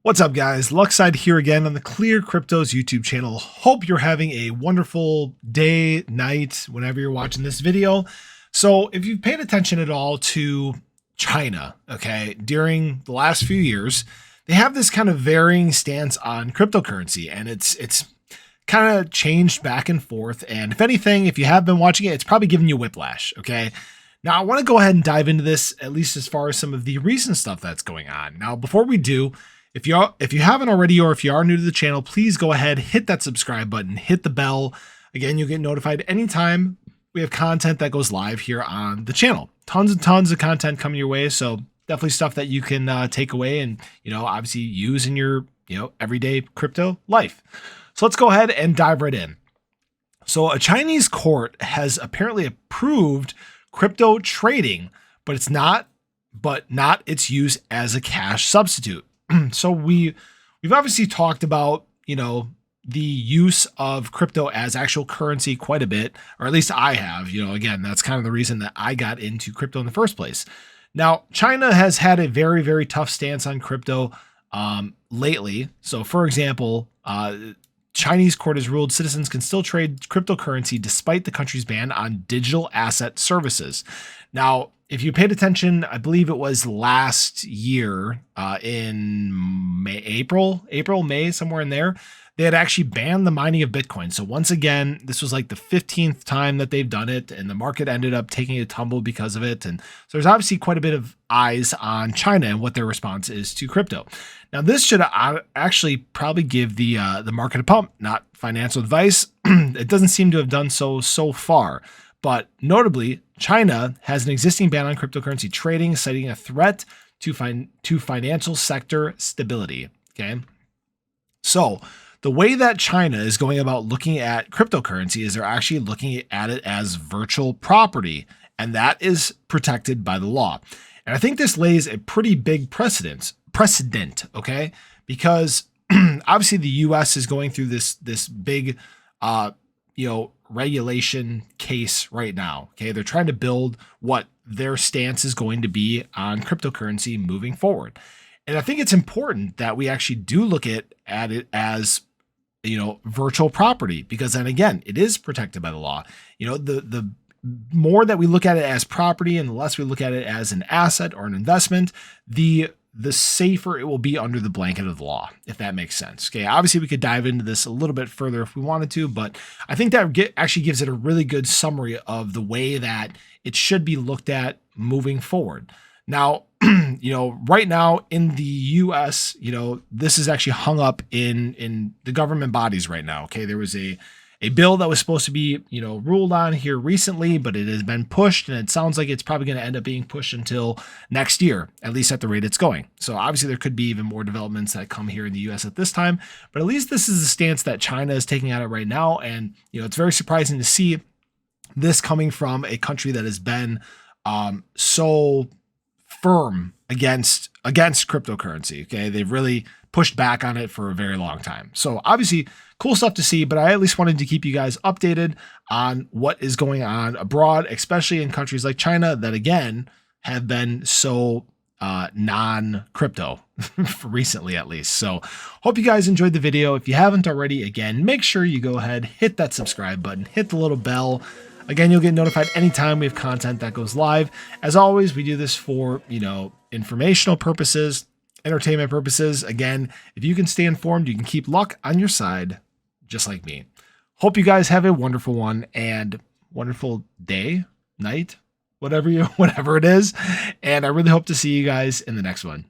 What's up, guys? Luckside here again on the ClearCryptos YouTube channel. Hope you're having a wonderful day, night, whenever you're watching this video. So if you've paid attention at all to China, okay, during the last few years, they have this kind of varying stance on cryptocurrency, and it's kind of changed back and forth. And if anything, if you have been watching it, it's probably giving you whiplash, okay? Now, I want to go ahead and dive into this, at least as far as some of the recent stuff that's going on. Now, before we do, if you haven't already, or if you are new to the channel, please go ahead, hit that subscribe button, hit the bell. Again, you'll get notified anytime we have content that goes live here on the channel. Tons and tons of content coming your way. So definitely stuff that you can take away and, obviously use in your, everyday crypto life. So let's go ahead and dive right in. So a Chinese court has apparently approved crypto trading, but not its use as a cash substitute. So we've obviously talked about, the use of crypto as actual currency quite a bit, or at least I have. Again, that's kind of the reason that I got into crypto in the first place. Now, China has had a very, very tough stance on crypto lately. So for example, Chinese court has ruled citizens can still trade cryptocurrency despite the country's ban on digital asset services. Now, if you paid attention, I believe it was last year in April, May, somewhere in there, they had actually banned the mining of Bitcoin. So once again, this was like the 15th time that they've done it, and the market ended up taking a tumble because of it. And so there's obviously quite a bit of eyes on China and what their response is to crypto. Now, this should actually probably give the market a pump, not financial advice. It doesn't seem to have done so far. But notably, China has an existing ban on cryptocurrency trading, citing a threat to financial sector stability. Okay. So the way that China is going about looking at cryptocurrency is they're actually looking at it as virtual property, and that is protected by the law. And I think this lays a pretty big precedent, okay? Because obviously the US is going through this big regulation case right now. Okay. They're trying to build what their stance is going to be on cryptocurrency moving forward. And I think it's important that we actually do look at it as, virtual property, because then again, it is protected by the law. The more that we look at it as property and the less we look at it as an asset or an investment, the safer it will be under the blanket of the law, if that makes sense. Okay. Obviously we could dive into this a little bit further if we wanted to, but I think that actually gives it a really good summary of the way that it should be looked at moving forward. Now, right now in the US, this is actually hung up in the government bodies right now. Okay. There was a bill that was supposed to be, ruled on here recently, but it has been pushed, and it sounds like it's probably going to end up being pushed until next year, at least at the rate it's going. So obviously there could be even more developments that come here in the US at this time, but at least this is the stance that China is taking at it right now. And, it's very surprising to see this coming from a country that has been so firm against cryptocurrency. Okay. They've really pushed back on it for a very long time. So obviously cool stuff to see, but I at least wanted to keep you guys updated on what is going on abroad, especially in countries like China that again have been so non-crypto recently, at least. So hope you guys enjoyed the video. If you haven't already, again, make sure you go ahead, hit that subscribe button, hit the little bell. Again, you'll get notified anytime we have content that goes live. As always, we do this for, informational purposes, entertainment purposes. Again, if you can stay informed, you can keep luck on your side, just like me. Hope you guys have a wonderful one and wonderful day, night, whatever it is. And I really hope to see you guys in the next one.